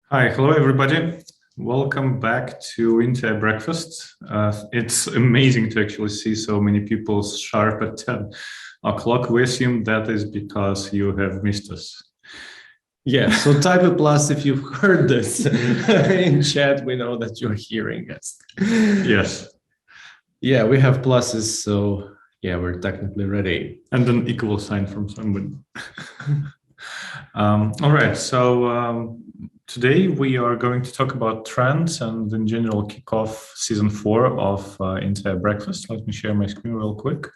Hi, hello everybody. Welcome back to INTEA Breakfast. It's amazing to actually see so many people sharp at 10 o'clock. We assume that is because you have missed us. Yeah, so type a plus if you've heard this in chat. We know that you're hearing us. Yes. Yeah, we have pluses, so yeah, we're technically ready. And an equal sign from somebody. All right, so today we are going to talk about trends and in general kick off season 4 of INTEA Breakfast. Let me share my screen real quick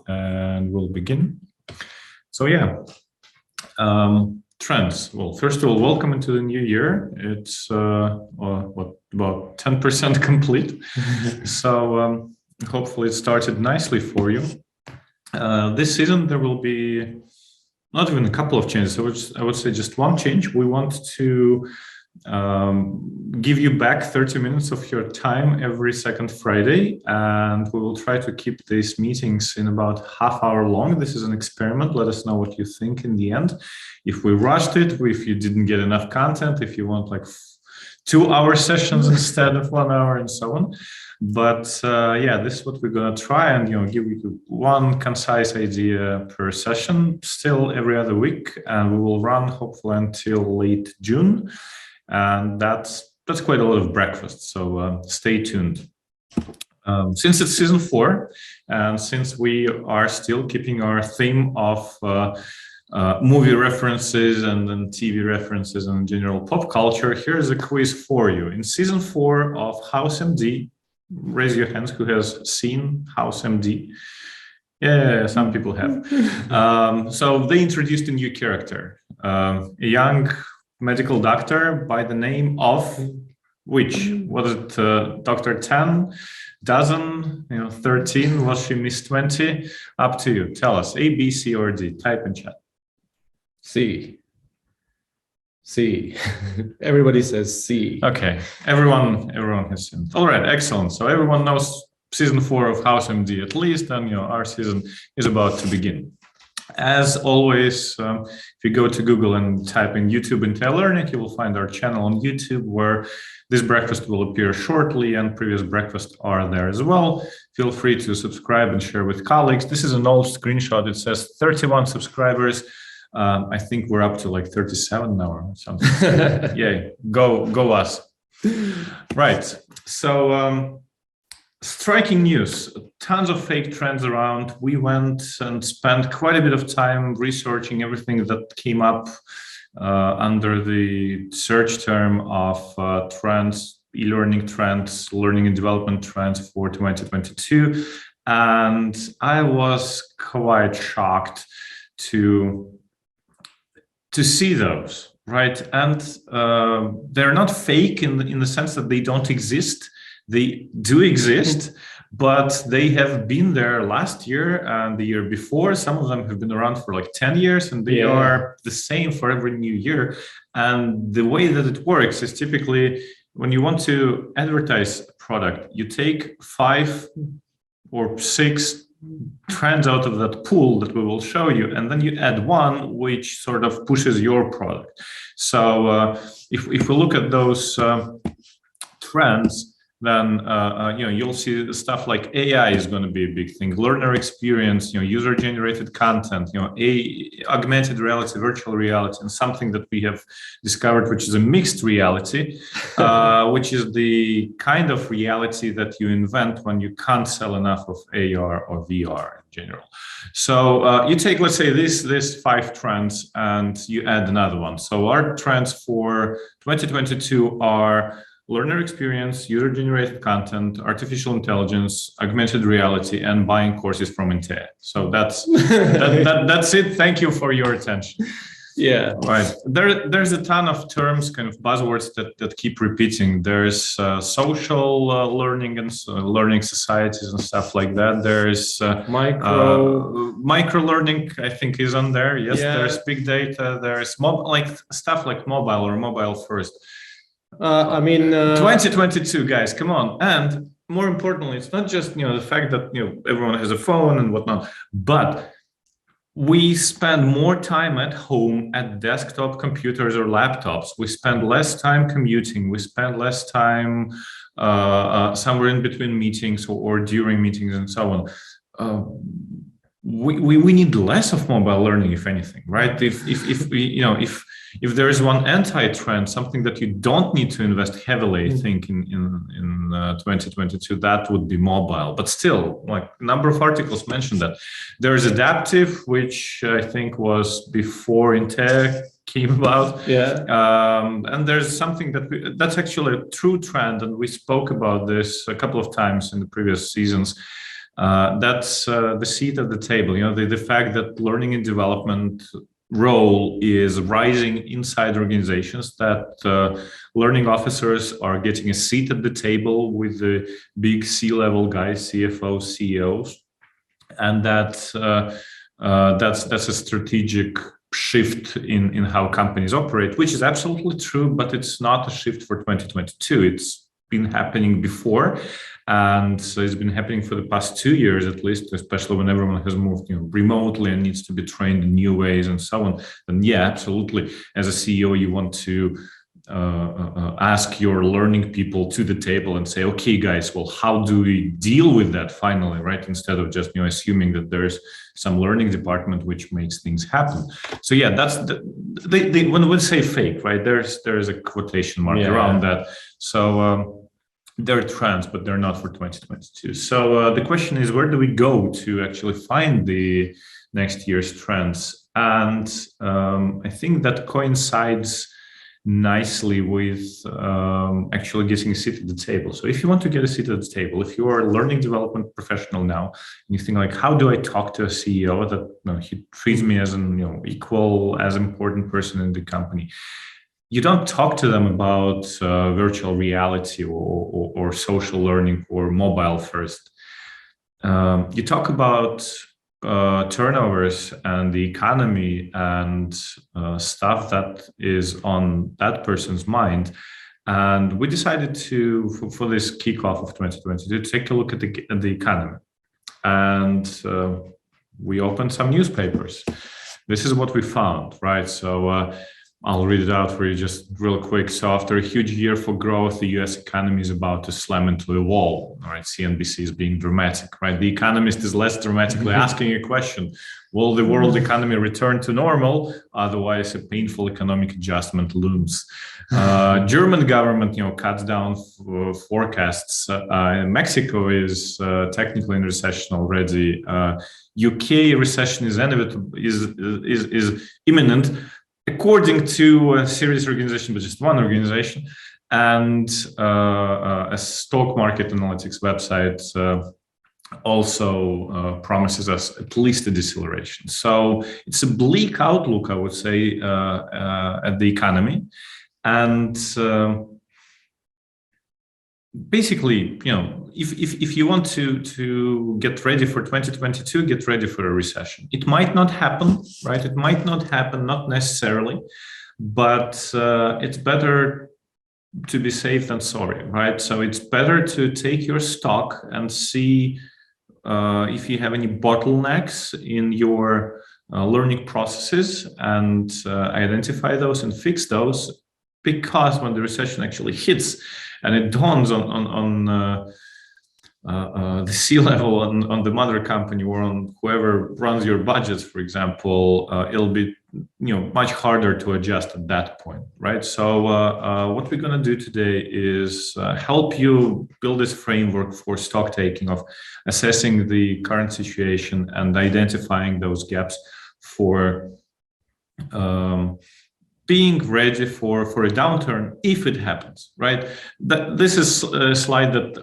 and we'll begin. So yeah, trends. Well, first of all, welcome into the new year. It's what, about 10% complete. So hopefully it started nicely for you. This season there will be not even a couple of changes. I would say just one change. We want to give you back 30 minutes of your time every second Friday, and we will try to keep these meetings in about half-hour long. This is an experiment. Let us know what you think in the end. If we rushed it, if you didn't get enough content, if you want like 2-hour sessions instead of 1 hour, and so on. But yeah, this is what we're going to try and give you one concise idea per session, still every other week, and we will run hopefully until late June. And that's quite a lot of breakfast, so stay tuned. Since it's season 4, and since we are still keeping our theme of movie references and then TV references and general pop culture, here's a quiz for you. In season 4 of House MD, raise your hands who has seen House MD. Yeah, some people have. So they introduced a new character, a young medical doctor by the name of which? Was it Dr. 10, dozen, 13? Was she Miss 20? Up to you. Tell us, A, B, C, or D. Type in chat. C. Everybody says C. Okay, everyone has seen. All right, excellent. So everyone knows season 4 of House MD at least, and our season is about to begin. As always, if you go to Google and type in YouTube INTEA Learning, you will find our channel on YouTube where this breakfast will appear shortly, and previous breakfasts are there as well. Feel free to subscribe and share with colleagues. This is an old screenshot. It says 31 subscribers. I think we're up to like 37 now or something. Yay, go us. Right, so striking news, tons of fake trends around. We went and spent quite a bit of time researching everything that came up under the search term of trends, e-learning trends, learning and development trends for 2022. And I was quite shocked to see those, right? And they're not fake in the sense that they don't exist. They do exist, but they have been there last year and the year before. Some of them have been around for like 10 years, and they are the same for every new year. And the way that it works is typically when you want to advertise a product, you take 5 or 6 trends out of that pool that we will show you, and then you add one which sort of pushes your product. So if we look at those trends, then you'll see stuff like AI is going to be a big thing, learner experience, user-generated content, augmented reality, virtual reality, and something that we have discovered, which is a mixed reality, which is the kind of reality that you invent when you can't sell enough of AR or VR in general. So you take, let's say, this 5 trends and you add another one. So our trends for 2022 are learner experience, user-generated content, artificial intelligence, augmented reality, and buying courses from INTEA. So that's it. Thank you for your attention. Yeah, right. There's a ton of terms, kind of buzzwords that keep repeating. There's social learning and learning societies and stuff like that. There's micro learning, I think, is on there. Yes, there's big data. There's stuff like mobile or mobile first. 2022, guys, come on. And more importantly, it's not just the fact that everyone has a phone and whatnot, but we spend more time at home at desktop computers or laptops. We spend less time commuting. We spend less time somewhere in between meetings or during meetings and so on. We need less of mobile learning, if anything, right? If we, if there is one anti-trend, something that you don't need to invest heavily, I think in 2022, that would be mobile. But still, like a number of articles mentioned that there is adaptive, which I think was before INTEA came about. Yeah. And there's something that's actually a true trend, and we spoke about this a couple of times in the previous seasons. That's the seat at the table. The fact that learning and development role is rising inside organizations, that learning officers are getting a seat at the table with the big C-level guys, CFOs, CEOs, and that's a strategic shift in how companies operate, which is absolutely true, but it's not a shift for 2022. It's been happening before. And so it's been happening for the past 2 years, at least, especially when everyone has moved remotely and needs to be trained in new ways and so on. And yeah, absolutely. As a CEO, you want to ask your learning people to the table and say, okay, guys, well, how do we deal with that finally, right? Instead of just assuming that there's some learning department which makes things happen. So yeah, that's when we say fake, right? There's a quotation mark around that. So they're trends, but they're not for 2022. So the question is, where do we go to actually find the next year's trends? And I think that coincides nicely with actually getting a seat at the table. So if you want to get a seat at the table, if you are a learning development professional now, and you think like, how do I talk to a CEO that he treats me as an equal, as important person in the company? You don't talk to them about virtual reality or social learning or mobile first. You talk about turnovers and the economy and stuff that is on that person's mind. And we decided for this kickoff of 2022, to take a look at the economy. And we opened some newspapers. This is what we found, right? So I'll read it out for you just real quick. So after a huge year for growth, the US economy is about to slam into a wall. All right, CNBC is being dramatic, right? The Economist is less dramatically asking a question. Will the world economy return to normal? Otherwise, a painful economic adjustment looms. German government, cuts down forecasts. Mexico is technically in recession already. UK recession is inevitable, is imminent, according to a serious organization, but just one organization, and a stock market analytics website also promises us at least a deceleration. So it's a bleak outlook, I would say, at the economy. And basically, if you want to get ready for 2022, get ready for a recession. It might not happen, right? It might not happen, not necessarily, but it's better to be safe than sorry, right? So it's better to take your stock and see if you have any bottlenecks in your learning processes and identify those and fix those, because when the recession actually hits and it dawns on the C-level, on the mother company, or on whoever runs your budgets, for example, it'll be much harder to adjust at that point, right? So what we're going to do today is help you build this framework for stock taking, of assessing the current situation and identifying those gaps for being ready for a downturn if it happens, right? This is a slide that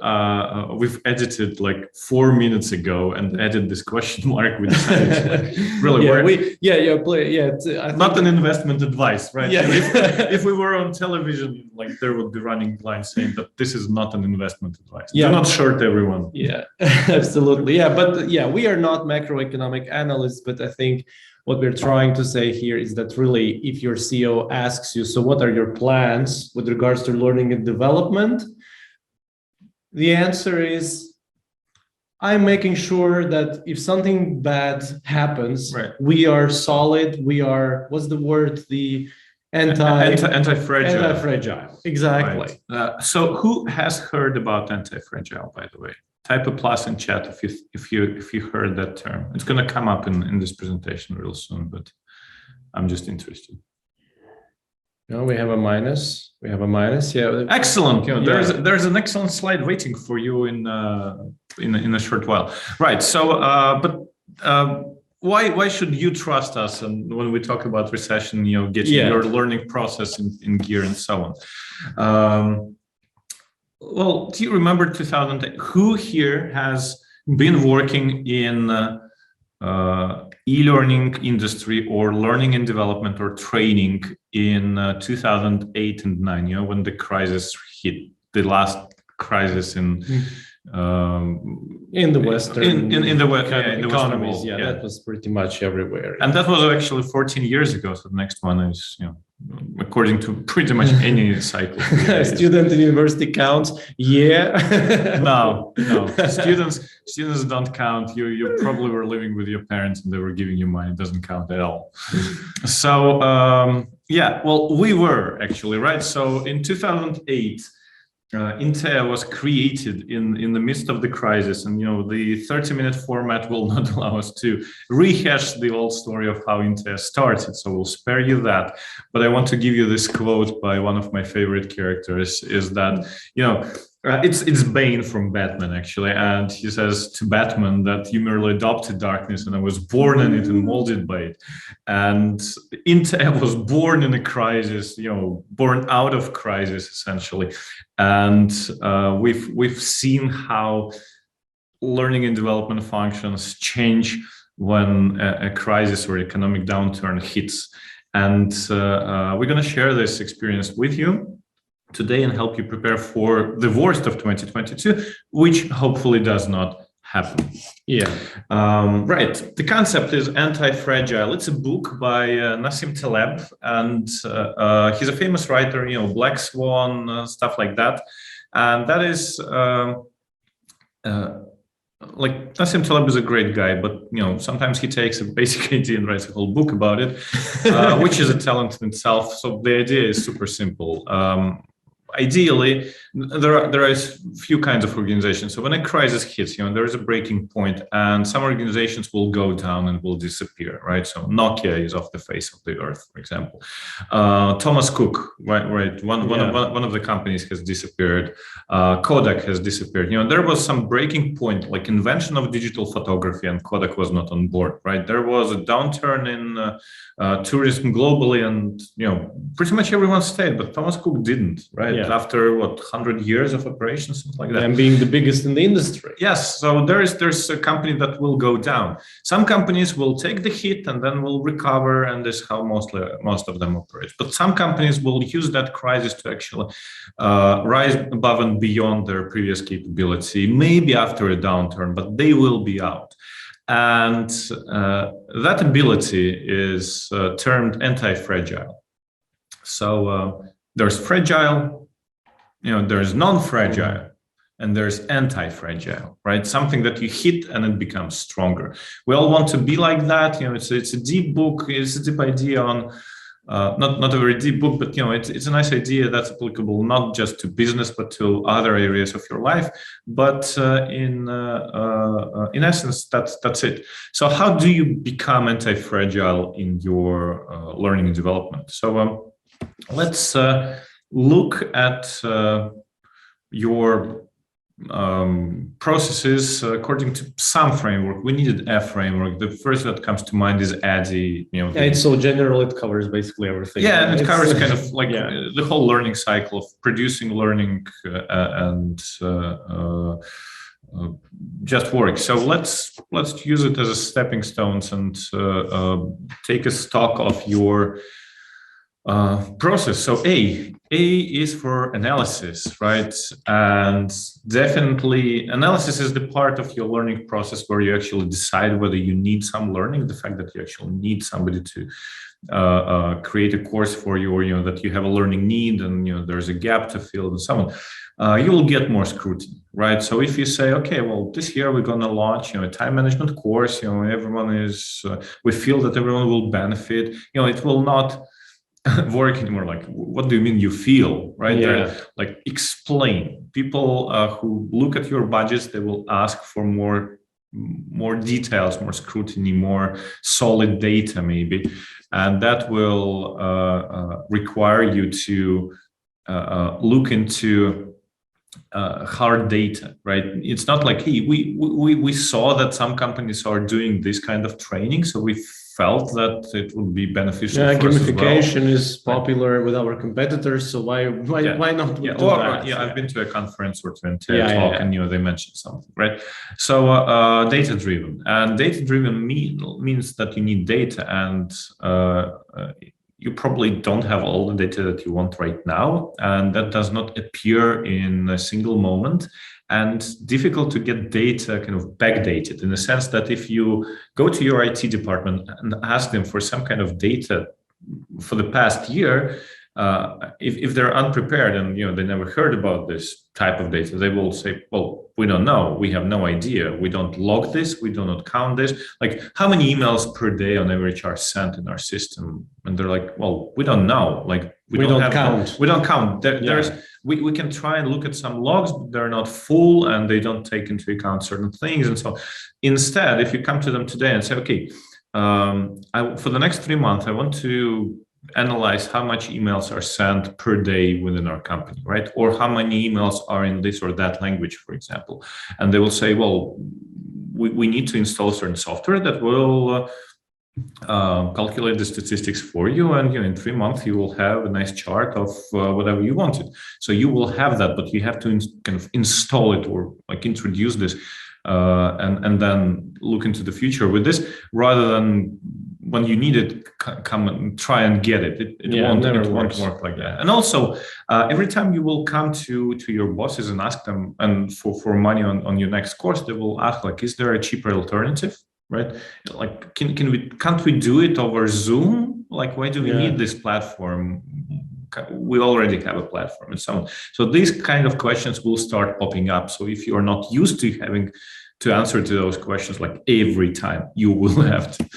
we've edited like 4 minutes ago and added this question mark. We decided really not an investment advice, right? Yeah. If we were on television, like there would be running lines saying that this is not an investment advice. Yeah. Do not short everyone. Yeah, absolutely. Yeah, but we are not macroeconomic analysts, but I think what we're trying to say here is that really, if your CEO asks you, so what are your plans with regards to learning and development? The answer is, I'm making sure that if something bad happens, Right. we are solid. We are, what's the word? The anti-fragile. Anti-fragile. Exactly. Right. So who has heard about anti-fragile, by the way? Type a plus in chat if you heard that term. It's going to come up in this presentation real soon, but I'm just interested. No, we have a minus. We have a minus. Yeah. Excellent. You know, there's an excellent slide waiting for you in a short while. Right. So, why should you trust us? And when we talk about recession, you know, getting your learning process in gear and so on. Well, do you remember 2008? Who here has been working in e-learning industry or learning and development or training in 2008 and 9, you know, when the crisis hit, the last crisis in the Western in the West economies? Yeah, that was pretty much everywhere. And that was actually 14 years ago. So the next one is, you know, according to pretty much any cycle. Student in university counts. Yeah. No. Students don't count. You probably were living with your parents and they were giving you money. It doesn't count at all. So yeah, well, we were actually, right? So in 2008, INTEA was created in the midst of the crisis, and you know the 30-minute format will not allow us to rehash the old story of how INTEA started, so we'll spare you that. But I want to give you this quote by one of my favorite characters, is that, you know, it's Bane from Batman, actually, and he says to Batman that you merely adopted darkness and I was born in it and molded by it. And INTEA was born in a crisis, you know, born out of crisis, essentially. And we've seen how learning and development functions change when a crisis or economic downturn hits. And we're going to share this experience with you today and help you prepare for the worst of 2022, which hopefully does not happen. Yeah. Right. The concept is Anti-Fragile. It's a book by Nassim Taleb, and he's a famous writer, you know, Black Swan, stuff like that. And that is like Nassim Taleb is a great guy, but you know sometimes he takes a basic idea and writes a whole book about it, which is a talent in itself. So the idea is super simple. Ideally, there are a few kinds of organizations. So when a crisis hits, you know, there is a breaking point, and some organizations will go down and will disappear, right? So Nokia is off the face of the earth, for example. Thomas Cook, right? One of the companies has disappeared. Kodak has disappeared. You know, there was some breaking point, like invention of digital photography, and Kodak was not on board, right? There was a downturn in tourism globally, and you know, pretty much everyone stayed, but Thomas Cook didn't, right? Yeah. After what, 100 years of operations, something like that, and being the biggest in the industry. Yes, so there's a company that will go down. Some companies will take the hit and then will recover, and this is how most of them operate. But some companies will use that crisis to actually rise above and beyond their previous capability, maybe after a downturn, but they will be out. And that ability is termed anti-fragile. So there's fragile, you know, there's non-fragile, and there's anti-fragile, right? Something that you hit and it becomes stronger. We all want to be like that. You know, it's a deep book. It's a deep idea on, not a very deep book, but you know, it's a nice idea that's applicable not just to business, but to other areas of your life. But in essence, that's it. So how do you become anti-fragile in your learning and development? So let's look at your processes according to some framework. We needed a framework. The first that comes to mind is ADDIE. You know, it's so general; it covers basically everything. Yeah, and it covers kind of like the whole learning cycle of producing learning and just work. So let's use it as a stepping stones and take a stock of your process. So A is for analysis, right? And definitely analysis is the part of your learning process where you actually decide whether you need some learning, the fact that you actually need somebody create a course for you, or that you have a learning need and there's a gap to fill and so on, you will get more scrutiny, right? So if you say, okay, well, this year we're going to launch a time management course, everyone is we feel that everyone will benefit, it will not work anymore. Like, what do you mean you feel, right? Yeah. Like, explain. People who look at your budgets, they will ask for more details, more scrutiny, more solid data maybe, and that will require you to look into hard data, right? It's not like, hey, we saw that some companies are doing this kind of training, so we felt that it would be beneficial. Yeah, for gamification us as well. is popular with our competitors, so why not do that? I've been to a conference or to INTEA talk, and they mentioned something, right? So data driven, and data driven means that you need data, and you probably don't have all the data that you want right now, and that does not appear in a single moment. And difficult to get data kind of backdated, in the sense that if you go to your IT department and ask them for some kind of data for the past year, if they're unprepared and they never heard about this type of data, they will say, well, we don't know, we have no idea, we don't log this, we do not count this. Like, how many emails per day on average are sent in our system? And they're like, well, we don't know, like we don't count. We don't count. We can try and look at some logs, but they're not full and they don't take into account certain things. And so instead, if you come to them today and say, okay, for the next 3 months, I want to analyze how much emails are sent per day within our company, right? Or how many emails are in this or that language, for example. And they will say, well, we need to install certain software that will calculate the statistics for you, and in 3 months you will have a nice chart of whatever you wanted. So you will have that, but you have to kind of install it, or like introduce this, and then look into the future with this, rather than when you need it, come and try and get it. It won't work like that. And also, every time you will come to your bosses and ask them and for money on your next course, they will ask, like, is there a cheaper alternative? Right? Like, can't we do it over Zoom? Like, why do we need this platform? We already have a platform and so on. So these kind of questions will start popping up. So if you're not used to having to answer to those questions like every time, you will have to.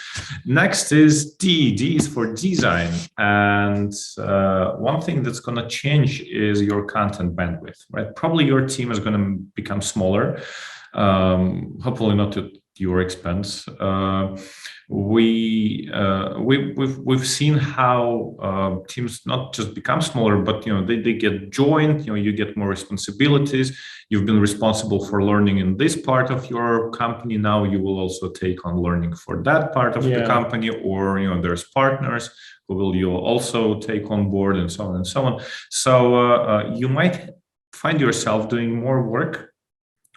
Next is D. D is for design. And one thing that's going to change is your content bandwidth, right? Probably your team is going to become smaller. Hopefully not at your expense. We've seen how teams not just become smaller, but they get joined. You get more responsibilities. You've been responsible for learning in this part of your company. Now you will also take on learning for that part of the company, or there's partners who will you also take on board, and so on and so on. So you might find yourself doing more work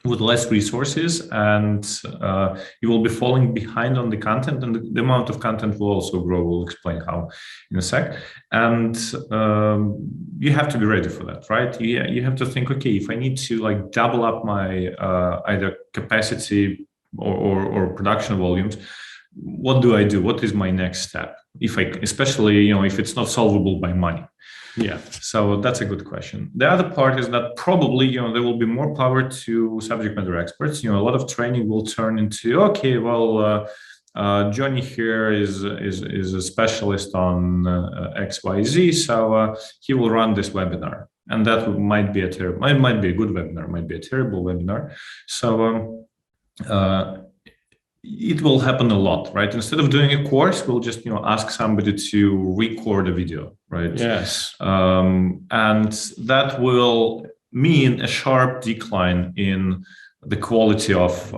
with less resources, and you will be falling behind on the content, and the amount of content will also grow. We'll explain how in a sec. And you have to be ready for that, right? You have to think, okay, if I need to like double up my either capacity or production volumes, what do I do? What is my next step? Especially if it's not solvable by money. Yeah, so that's a good question. The other part is that probably there will be more power to subject matter experts. A lot of training will turn into, okay, well, Johnny here is a specialist on XYZ, so he will run this webinar, and that might be a good webinar, might be a terrible webinar. So it will happen a lot, right? Instead of doing a course, we'll just ask somebody to record a video, right? Yes. And that will mean a sharp decline in the quality of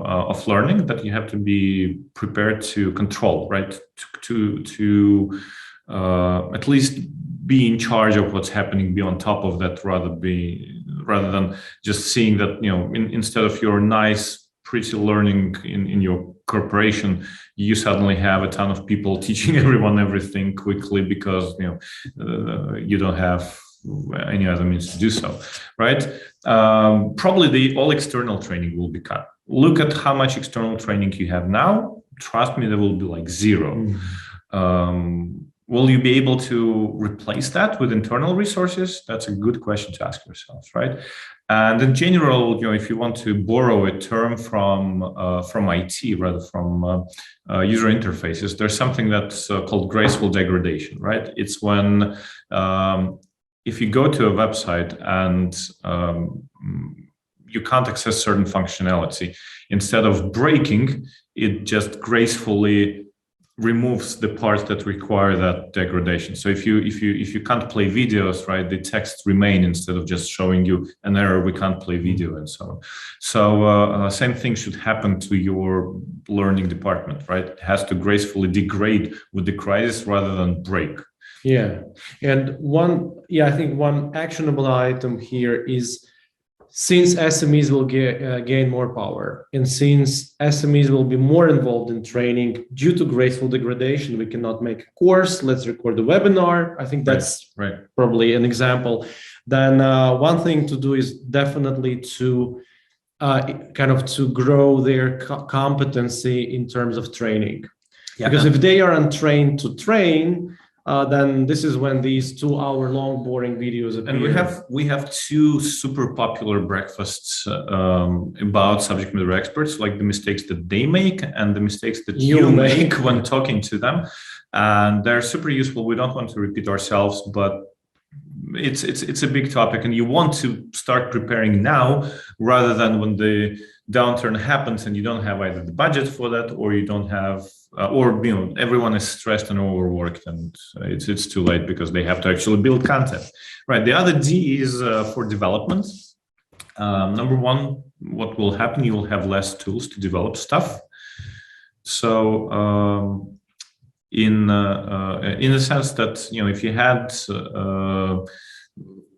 learning that you have to be prepared to control, right? To at least be in charge of what's happening, be on top of that, rather than just seeing that instead of your nice pretty learning in your corporation, you suddenly have a ton of people teaching everyone everything quickly because you don't have any other means to do so, right? Probably all external training will be cut. Look at how much external training you have now. Trust me, there will be like zero. will you be able to replace that with internal resources? That's a good question to ask yourself, right? And in general, if you want to borrow a term from IT rather from user interfaces, there's something that's called graceful degradation, right? It's when if you go to a website and you can't access certain functionality, instead of breaking, it just gracefully removes the parts that require that degradation. So if you can't play videos, right, the text remain instead of just showing you an error, we can't play video and so on. So same thing should happen to your learning department, right? It has to gracefully degrade with the crisis rather than break. Yeah, and I think one actionable item here is, since SMEs will gain more power, and since SMEs will be more involved in training due to graceful degradation, we cannot make a course, let's record a webinar. I think that's probably an example. Then one thing to do is definitely to to grow their competency in terms of training. Yeah. Because if they are untrained to train, then this is when these 2-hour-long boring videos appear. And we have two super popular breakfasts about subject matter experts, like the mistakes that they make and the mistakes that you make when talking to them. And they're super useful. We don't want to repeat ourselves, but it's a big topic, and you want to start preparing now rather than when the downturn happens and you don't have either the budget for that, or you don't have or everyone is stressed and overworked, and it's too late because they have to actually build content, right? The other D is for development. Number one, what will happen, you will have less tools to develop stuff. So in the sense that if you had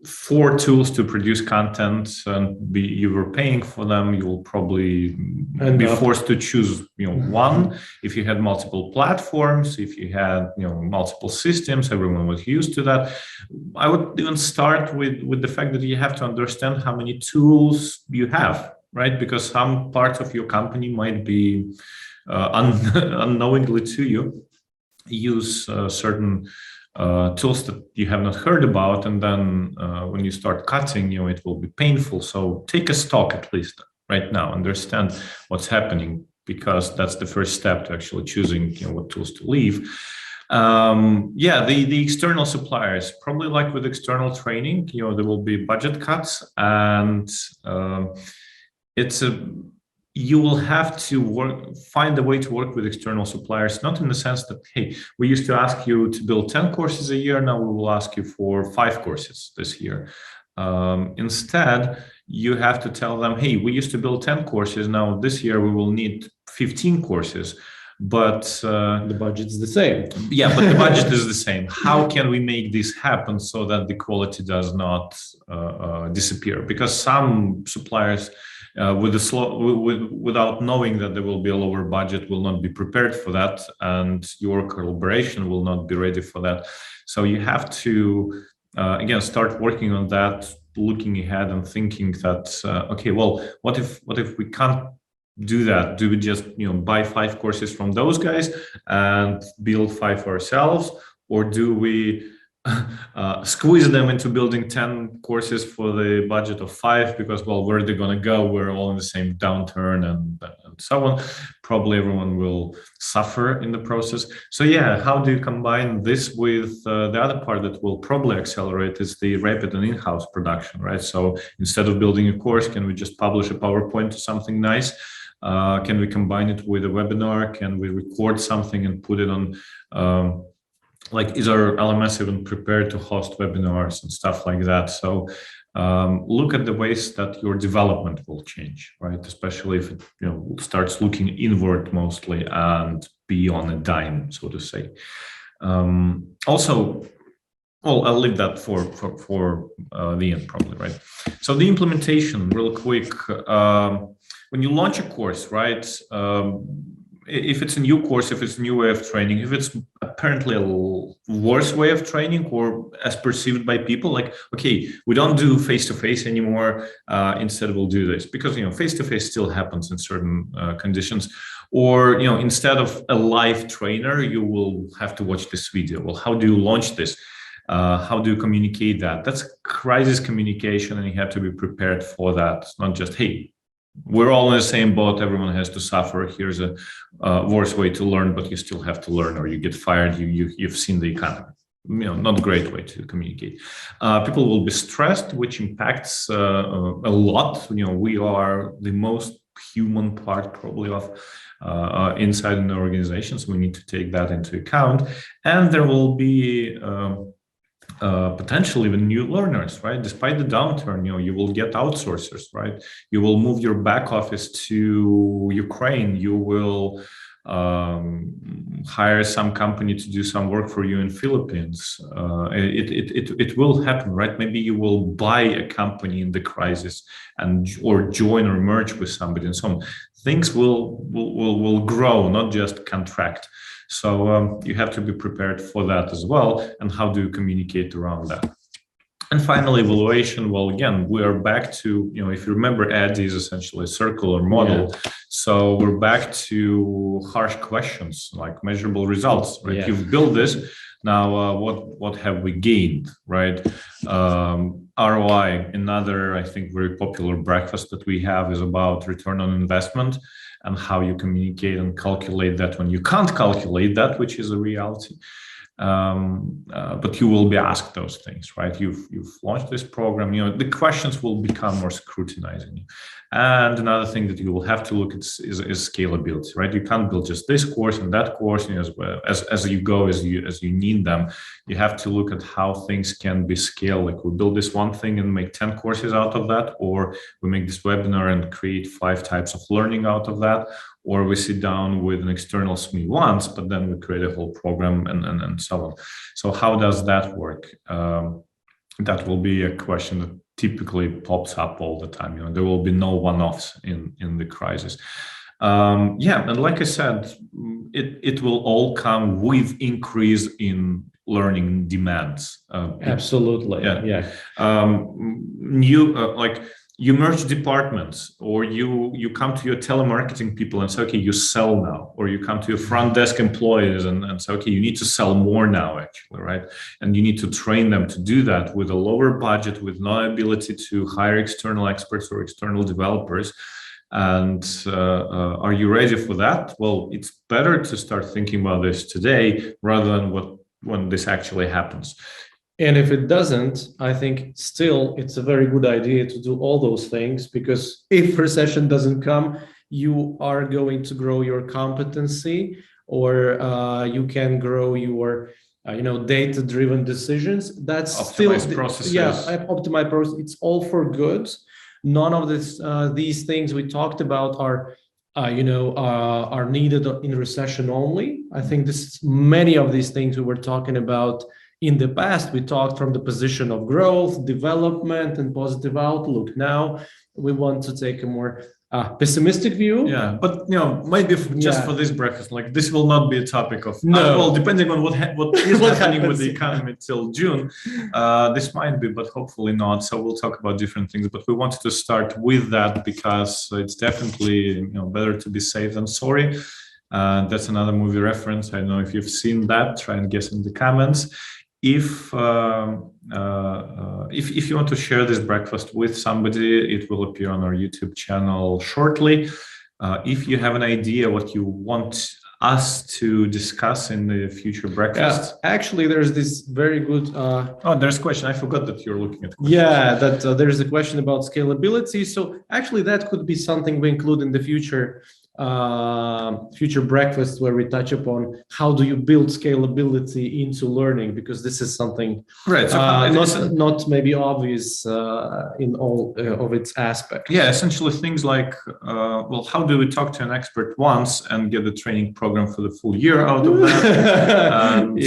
4 tools to produce content and you were paying for them, you will probably be forced to choose one. If you had multiple platforms, if you had multiple systems, everyone was used to that. I would even start with the fact that you have to understand how many tools you have, right? Because some parts of your company might be unknowingly to you use certain tools that you have not heard about, and then when you start cutting, it will be painful. So take a stock at least right now, understand what's happening, because that's the first step to actually choosing what tools to leave. The external suppliers, probably like with external training, there will be budget cuts, and you will have to find a way to work with external suppliers, not in the sense that, hey, we used to ask you to build 10 courses a year, now we will ask you for 5 courses this year. Instead, you have to tell them, hey, we used to build 10 courses, now this year we will need 15 courses, but the budget's the same. Yeah, but the budget is the same. How can we make this happen so that the quality does not disappear? Because some suppliers, without knowing that there will be a lower budget, will not be prepared for that, and your collaboration will not be ready for that. So you have to again start working on that, looking ahead and thinking that okay, well, what if we can't do that? Do we just buy 5 courses from those guys and build 5 ourselves, or do we squeeze them into building 10 courses for the budget of 5, because, well, where are they going to go? We're all in the same downturn and so on. Probably everyone will suffer in the process. So yeah, how do you combine this with the other part that will probably accelerate is the rapid and in-house production, right? So instead of building a course, can we just publish a PowerPoint to something nice? Can we combine it with a webinar? Can we record something and put it on like, is our LMS even prepared to host webinars and stuff like that? So look at the ways that your development will change, right? Especially if it starts looking inward mostly and be on a dime, so to say. Also, well, I'll leave that for the end probably, right? So the implementation, real quick. When you launch a course, right? If it's a new course, if it's a new way of training, if it's a apparently a worse way of training, or as perceived by people, like, okay, we don't do face-to-face anymore, instead we'll do this, because face-to-face still happens in certain conditions. Or instead of a live trainer, you will have to watch this video. Well, how do you launch this? How do you communicate that? That's crisis communication, and you have to be prepared for that. It's not just, hey, we're all in the same boat, everyone has to suffer, here's a worse way to learn, but you still have to learn, or you get fired, you've seen the economy. Not a great way to communicate. People will be stressed, which impacts a lot. We are the most human part probably of inside an organization, so we need to take that into account. And there will be potentially even new learners, right? Despite the downturn, you will get outsourcers, right? You will move your back office to Ukraine. You will hire some company to do some work for you in Philippines. It will happen, right? Maybe you will buy a company in the crisis or join or merge with somebody, and so on. Things will grow, not just contract. So you have to be prepared for that as well. And how do you communicate around that? And finally, evaluation. Well, again, we are back to, if you remember, ADDIE is essentially a circular model. Yeah. So we're back to harsh questions like measurable results, right? Yeah. You've built this. Now, what have we gained, right? ROI, another, I think, very popular breakfast that we have is about return on investment, and how you communicate and calculate that when you can't calculate that, which is a reality. But you will be asked those things, right? You've launched this program, the questions will become more scrutinizing. And another thing that you will have to look at is scalability, right? You can't build just this course and that course as well as you go, as you need them. You have to look at how things can be scaled. Like, we build this one thing and make 10 courses out of that, or we make this webinar and create 5 types of learning out of that, or we sit down with an external SME once, but then we create a whole program and so on. So how does that work? That will be a question that typically pops up all the time. There will be no one-offs in the crisis. And like I said, it will all come with increase in learning demands. Absolutely. Yeah. You merge departments, or you come to your telemarketing people and say, okay, you sell now, or you come to your front desk employees and say, okay, you need to sell more now, actually, right? And you need to train them to do that with a lower budget, with no ability to hire external experts or external developers. And are you ready for that? Well, it's better to start thinking about this today rather than when this actually happens. And if it doesn't, I think still it's a very good idea to do all those things, because if recession doesn't come, you are going to grow your competency, or you can grow your data-driven decisions. That's optimize processes. Optimize process. It's all for good. None of these things we talked about are needed in recession only. I think many of these things we were talking about in the past, we talked from the position of growth, development, and positive outlook. Now we want to take a more pessimistic view. Yeah, but maybe just for this breakfast, like, this will not be a topic of well, depending on what is happening with the economy till June, this might be, but hopefully not. So we'll talk about different things. But we wanted to start with that because it's definitely better to be safe than sorry. That's another movie reference. I don't know if you've seen that. Try and guess in the comments. If you want to share this breakfast with somebody, it will appear on our YouTube channel shortly. If you have an idea what you want us to discuss in the future breakfast. Actually, there's this very good... there's a question. I forgot that you're looking at questions. Yeah, that there's a question about scalability. So actually, that could be something we include in the future breakfast, where we touch upon how do you build scalability into learning, because this is something not maybe obvious in all of its aspects. Yeah, essentially things like, how do we talk to an expert once and get a training program for the full year out of that? And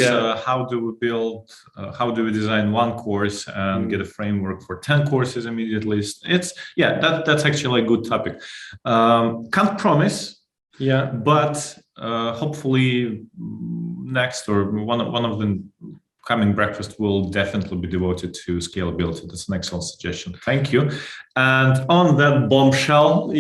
how do we design one course and get a framework for 10 courses immediately? That's actually a good topic. Can't promise. Yeah, but hopefully next or one of the coming breakfast will definitely be devoted to scalability. That's an excellent suggestion. Thank you. And on that bombshell,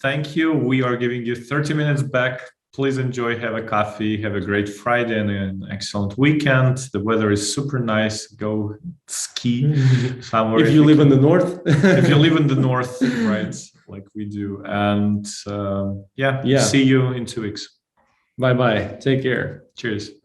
thank you. We are giving you 30 minutes back. Please enjoy, have a coffee, have a great Friday and an excellent weekend. The weather is super nice. Go ski somewhere. If you live in the north. If you live in the north, right, like we do. And see you in 2 weeks. Bye-bye. Take care. Cheers.